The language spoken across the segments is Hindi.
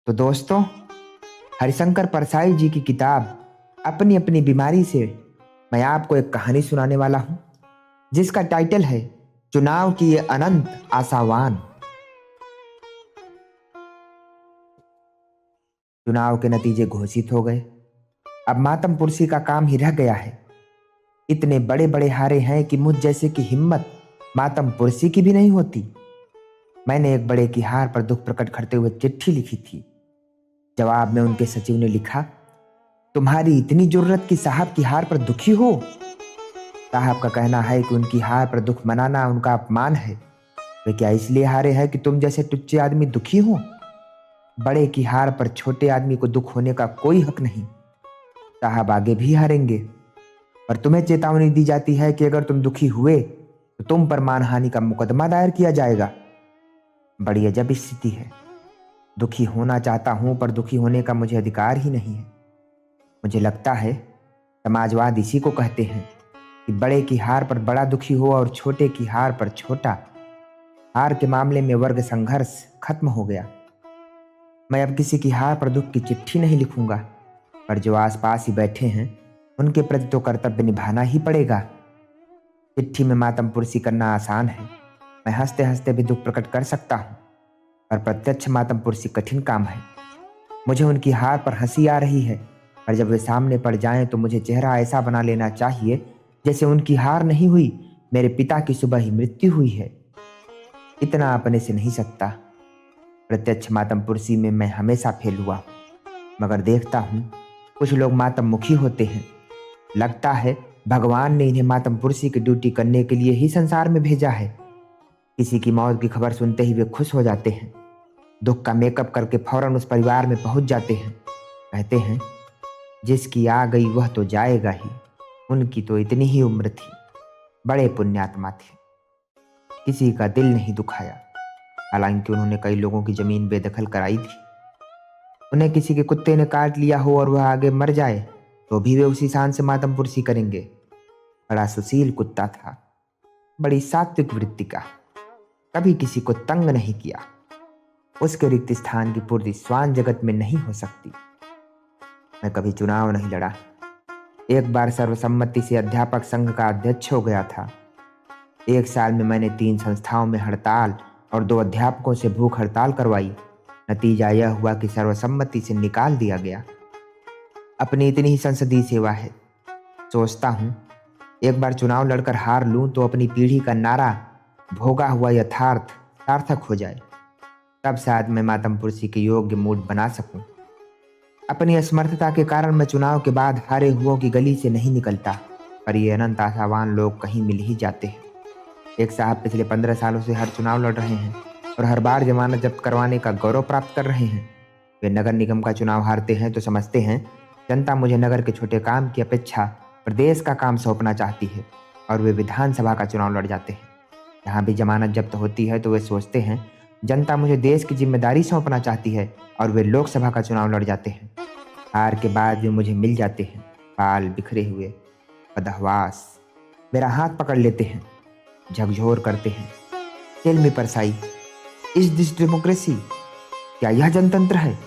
तो दोस्तों, हरिशंकर परसाई जी की किताब अपनी अपनी बीमारी से मैं आपको एक कहानी सुनाने वाला हूं, जिसका टाइटल है चुनाव की ये अनंत आशावान। चुनाव के नतीजे घोषित हो गए। अब मातम पुरसी का काम ही रह गया है। इतने बड़े बड़े हारे हैं कि मुझ जैसे की हिम्मत मातम पुरसी की भी नहीं होती। मैंने एक बड़े की हार पर दुख प्रकट करते हुए चिट्ठी लिखी थी। जवाब में उनके सचिव ने लिखा, तुम्हारी इतनी जरूरत कि साहब की हार पर दुखी हो। साहब का कहना है कि उनकी हार पर दुख मनाना उनका अपमान है। वे क्या इसलिए हारे हैं कि तुम जैसे टुच्चे आदमी दुखी हो? बड़े की हार पर छोटे आदमी को दुख होने का कोई हक नहीं। साहब आगे भी हारेंगे, पर तुम्हें चेतावनी दी जाती है कि अगर तुम दुखी हुए तो तुम पर मानहानि का मुकदमा दायर किया जाएगा। बड़ी अजब स्थिति है। दुखी होना चाहता हूं, पर दुखी होने का मुझे अधिकार ही नहीं है। मुझे लगता है समाजवाद इसी को कहते हैं कि बड़े की हार पर बड़ा दुखी हो और छोटे की हार पर छोटा। हार के मामले में वर्ग संघर्ष खत्म हो गया। मैं अब किसी की हार पर दुख की चिट्ठी नहीं लिखूंगा, पर जो आसपास ही बैठे हैं उनके प्रति तो कर्तव्य निभाना ही पड़ेगा। चिट्ठी में मातम पुरसी करना आसान है। मैं हंसते हंसते भी दुख प्रकट कर सकता हूँ, पर प्रत्यक्ष मातम पुरसी कठिन काम है। मुझे उनकी हार पर हंसी आ रही है, पर जब वे सामने पड़ जाएं तो मुझे चेहरा ऐसा बना लेना चाहिए जैसे उनकी हार नहीं हुई, मेरे पिता की सुबह ही मृत्यु हुई है। इतना अपने से नहीं सकता। प्रत्यक्ष मातम पुरसी में मैं हमेशा फेल हुआ, मगर देखता हूँ कुछ लोग मातम मुखी होते हैं। लगता है भगवान ने इन्हें मातम पुरसी की ड्यूटी करने के लिए ही संसार में भेजा है। किसी की मौत की खबर सुनते ही वे खुश हो जाते हैं। दुख का मेकअप करके फौरन उस परिवार में पहुंच जाते हैं। कहते हैं, जिसकी आ गई वह तो जाएगा ही, उनकी तो इतनी ही उम्र थी, बड़े पुण्यात्मा थे, किसी का दिल नहीं दुखाया। हालांकि उन्होंने कई लोगों की जमीन बेदखल कराई थी। उन्हें किसी के कुत्ते ने काट लिया हो और वह आगे मर जाए तो भी वे उसी शान से मातम पुरसी करेंगे। बड़ा सुशील कुत्ता था, बड़ी सात्विक वृत्ति का, कभी किसी को तंग नहीं किया। उसके रिक्त स्थान की पूर्ति श्वान जगत में नहीं हो सकती। मैं कभी चुनाव नहीं लड़ा। एक बार सर्वसम्मति से अध्यापक संघ का अध्यक्ष हो गया था। एक साल में मैंने 3 संस्थाओं में हड़ताल और 2 अध्यापकों से भूख हड़ताल करवाई। नतीजा यह हुआ कि सर्वसम्मति से निकाल दिया गया। अपनी इतनी ही संसदीय सेवा है। सोचता हूँ एक बार चुनाव लड़कर हार लूं तो अपनी पीढ़ी का नारा भोगा हुआ यथार्थ सार्थक हो जाए। तब शायद मैं मातम पुरसी के योग्य मूड बना सकूं। अपनी असमर्थता के कारण मैं चुनाव के बाद हारे हुओं की गली से नहीं निकलता, पर ये अनंत आशावान लोग कहीं मिल ही जाते हैं। एक साहब पिछले 15 सालों से हर चुनाव लड़ रहे हैं और हर बार जमानत जब्त करवाने का गौरव प्राप्त कर रहे हैं। वे नगर निगम का चुनाव हारते हैं तो समझते हैं जनता मुझे नगर के छोटे काम की अपेक्षा प्रदेश का काम सौंपना चाहती है, और वे विधानसभा का चुनाव लड़ जाते हैं। जहाँ भी जमानत जब्त होती है तो वे सोचते हैं जनता मुझे देश की जिम्मेदारी सौंपना चाहती है, और वे लोकसभा का चुनाव लड़ जाते हैं। हार के बाद वे मुझे मिल जाते हैं, बाल बिखरे हुए, बदहवास, मेरा हाथ पकड़ लेते हैं, झकझोर करते हैं, tell me Parsai, is this democracy? क्या यह जनतंत्र है?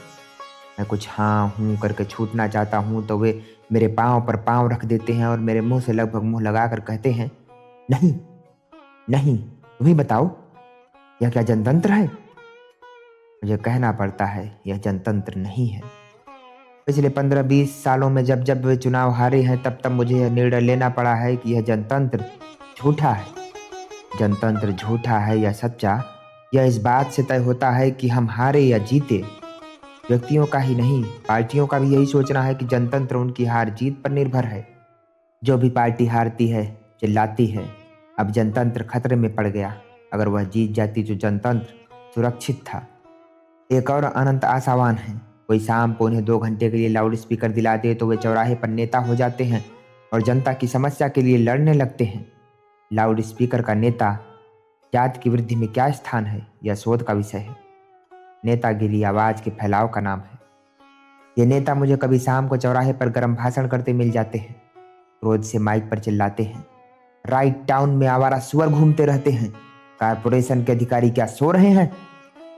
मैं कुछ हाँ हूँ करके छूटना चाहता हूँ तो वे मेरे पाँव पर पाँव रख देते हैं और मेरे मुंह से लगभग मुंह लगाकर कहते हैं, नहीं नहीं, तुम ही बताओ, यह क्या जनतंत्र है? मुझे कहना पड़ता है, यह जनतंत्र नहीं है। पिछले 15-20 सालों में जब जब वे चुनाव हारे हैं तब तब मुझे यह निर्णय लेना पड़ा है कि यह जनतंत्र झूठा है। जनतंत्र झूठा है या सच्चा, यह इस बात से तय होता है कि हम हारे या जीते। व्यक्तियों का ही नहीं, पार्टियों का भी यही सोचना है कि जनतंत्र उनकी हार जीत पर निर्भर है। जो भी पार्टी हारती है चिल्लाती है, अब जनतंत्र खतरे में पड़ गया। अगर वह जीत जाती तो जनतंत्र सुरक्षित था। एक और अनंत आशावान है। कोई शाम को उन्हें 2 घंटे के लिए लाउड स्पीकर दिला दे तो वे चौराहे पर नेता हो जाते हैं और जनता की समस्या के लिए लड़ने लगते हैं। लाउड स्पीकर का नेता जाति की वृद्धि में क्या स्थान है, यह शोध का विषय है। नेतागिरी आवाज के फैलाव का नाम है। ये नेता मुझे कभी शाम को चौराहे पर गर्म भाषण करते मिल जाते हैं। क्रोध से माइक पर चिल्लाते हैं, राइट टाउन में आवारा सुअर घूमते रहते हैं, कारपोरेशन के अधिकारी क्या सो रहे हैं?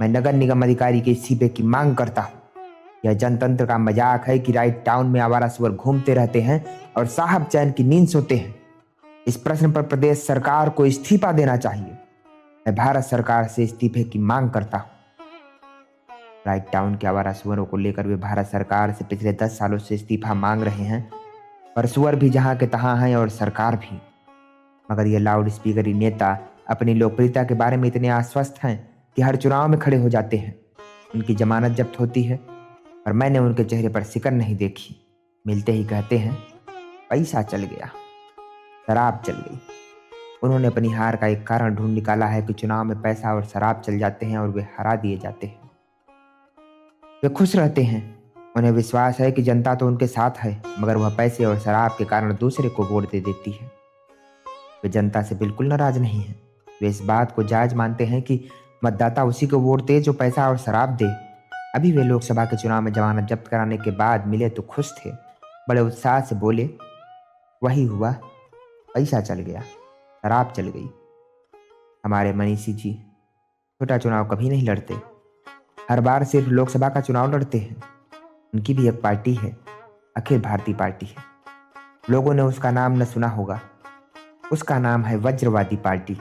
मैं नगर निगम अधिकारी के इस्तीफे की मांग करता हूँ। यह जनतंत्र का मजाक है कि राइट टाउन में आवारा सुअर घूमते रहते हैं और साहब चैन की नींद सोते हैं। इस प्रश्न पर प्रदेश सरकार को इस्तीफा देना चाहिए। मैं भारत सरकार से इस्तीफे की मांग करता हूँ। राइट टाउन के आवारा सुअरों को लेकर वे भारत सरकार से पिछले 10 सालों से इस्तीफा मांग रहे हैं, पर सुअर भी जहाँ के तहाँ हैं और सरकार भी। मगर ये लाउड स्पीकरी नेता अपनी लोकप्रियता के बारे में इतने आश्वस्त हैं कि हर चुनाव में खड़े हो जाते हैं। उनकी जमानत जब्त होती है और मैंने उनके चेहरे पर सिकन नहीं देखी। मिलते ही कहते हैं पैसा चल गया, शराब चल गई। उन्होंने अपनी हार का एक कारण ढूंढ निकाला है कि चुनाव में पैसा और शराब चल जाते हैं और वे हरा दिए जाते हैं। वे खुश रहते हैं। उन्हें विश्वास है कि जनता तो उनके साथ है, मगर वह पैसे और शराब के कारण दूसरे को वोट दे देती है। वे जनता से बिल्कुल नाराज नहीं हैं। वे इस बात को जायज मानते हैं कि मतदाता उसी को वोट दे जो पैसा और शराब दे। अभी वे लोकसभा के चुनाव में जमानत जब्त कराने के बाद मिले तो खुश थे। बड़े उत्साह से बोले, वही हुआ, पैसा चल गया, शराब चल गई। हमारे मनीषी जी छोटा चुनाव कभी नहीं लड़ते, हर बार सिर्फ लोकसभा का चुनाव लड़ते हैं। उनकी भी एक पार्टी है, अखिल भारतीय पार्टी है। लोगों ने उसका नाम न सुना होगा। उसका नाम है वज्रवादी पार्टी।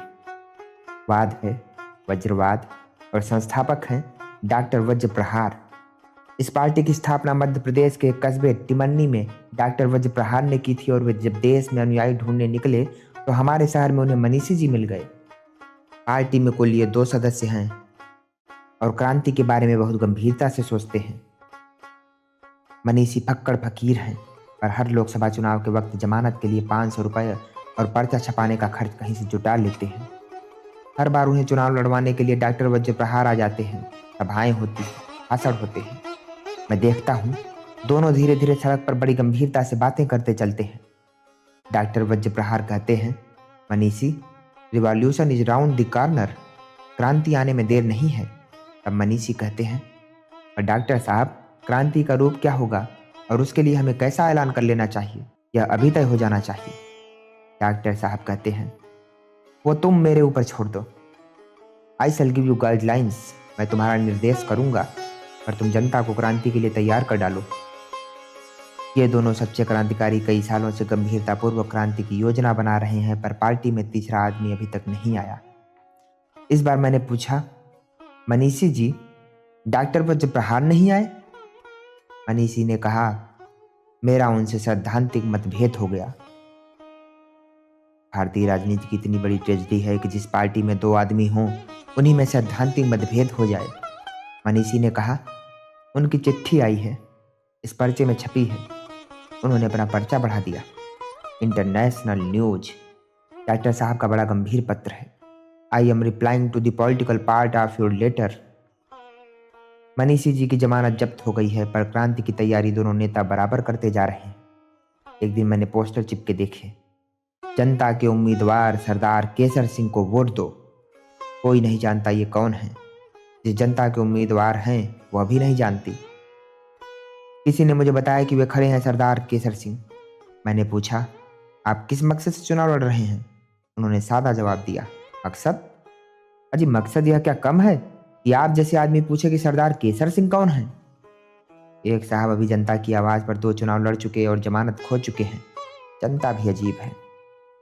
वाद है, वज्रवाद, और संस्थापक हैं डॉक्टर वज्र प्रहार। इस पार्टी की स्थापना मध्य प्रदेश के कस्बे टिमन्नी में डॉक्टर वज्र प्रहार ने की थी और वे जब देश में अनुयायी ढूंढने निकले तो हमारे शहर में उन्हें मनीषी जी मिल गए। पार्टी में कुल ये 2 सदस्य हैं और क्रांति के बारे में बहुत गंभीरता से सोचते हैं। मनीषी फक्कड़ फकीर हैं, पर हर लोकसभा चुनाव के वक्त जमानत के लिए 500 रुपये और पर्चा छपाने का खर्च कहीं से जुटा लेते हैं। हर बार उन्हें चुनाव लड़वाने के लिए डॉक्टर वज्र प्रहार आ जाते हैं। सभाएं होती हैं, भाषण होते हैं। मैं देखता हूँ दोनों धीरे धीरे सड़क पर बड़ी गंभीरता से बातें करते चलते हैं। डॉक्टर वज्र प्रहार कहते हैं, Manishi, revolution is round the corner, क्रांति आने में देर नहीं है। तब मनीषी कहते हैं, और डॉक्टर साहब, क्रांति का रूप क्या होगा और उसके लिए हमें कैसा ऐलान कर लेना चाहिए, यह अभी तय हो जाना चाहिए। डॉक्टर साहब कहते हैं, वो तुम मेरे ऊपर छोड़ दो। आई शैल गिव यू गाइडलाइंस, मैं तुम्हारा निर्देश करूंगा और तुम जनता को क्रांति के लिए तैयार कर डालो। ये दोनों सच्चे क्रांतिकारी कई सालों से गंभीरतापूर्वक क्रांति की योजना बना रहे हैं, पर पार्टी में तीसरा आदमी अभी तक नहीं आया। इस बार मैंने पूछा, मनीषी जी, डॉक्टर वज्र प्रहार नहीं आए? मनीषी ने कहा, मेरा उनसे सैद्धांतिक मतभेद हो गया। भारतीय राजनीति की इतनी बड़ी ट्रेजेडी है कि जिस पार्टी में 2 आदमी हों उन्हीं में सैद्धांतिक मतभेद हो जाए। मनीषी ने कहा, उनकी चिट्ठी आई है, इस पर्चे में छपी है। उन्होंने अपना पर्चा बढ़ा दिया। International news. डॉक्टर साहब का बड़ा गंभीर पत्र है। I am replying to the political part of your letter. Manishi ji की जमानत जब्त हो गई है, पर क्रांति की तैयारी दोनों नेता बराबर करते जा रहे हैं। एक दिन मैंने पोस्टर चिपके देखे, जनता के उम्मीदवार सरदार केसर सिंह को वोट दो। कोई नहीं जानता ये कौन है। जिस जनता के उम्मीदवार हैं वह भी नहीं जानती। किसी ने मुझे बताया कि वे खड़े हैं सरदार केसर सिंह। मैंने पूछा, आप किस मकसद से चुनाव लड़ रहे हैं? उन्होंने सादा जवाब दिया, मकसद? अजी, मकसद यह क्या कम है कि आप जैसे आदमी पूछे कि सरदार केसर सिंह कौन है? एक साहब अभी जनता की आवाज़ पर 2 चुनाव लड़ चुके और जमानत खो चुके हैं। जनता भी अजीब है,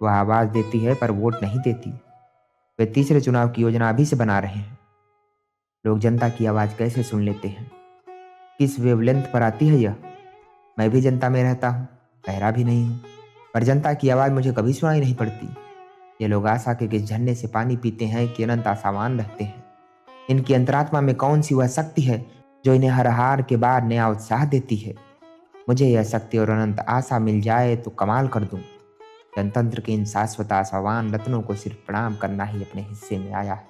वह आवाज़ देती है पर वोट नहीं देती। वे तीसरे चुनाव की योजना अभी से बना रहे हैं। लोग जनता की आवाज़ कैसे सुन लेते हैं, किस वेवलेंथ पर आती है यह? मैं भी जनता में रहता हूँ, बहरा भी नहीं हूँ, पर जनता की आवाज़ मुझे कभी सुनाई नहीं पड़ती। ये लोग आशा के किस झरने से पानी पीते हैं कि अनंत आशावान रहते हैं। इनकी अंतरात्मा में कौन सी वह शक्ति है जो इन्हें हर हार के बाद नया उत्साह देती है? मुझे यह शक्ति और अनंत आशा मिल जाए तो कमाल कर दूं। जनतंत्र के इन शाश्वत आशावान रत्नों को सिर्फ प्रणाम करना ही अपने हिस्से में आया है।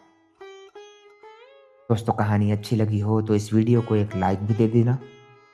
दोस्तों, कहानी अच्छी लगी हो तो इस वीडियो को एक लाइक भी दे देना।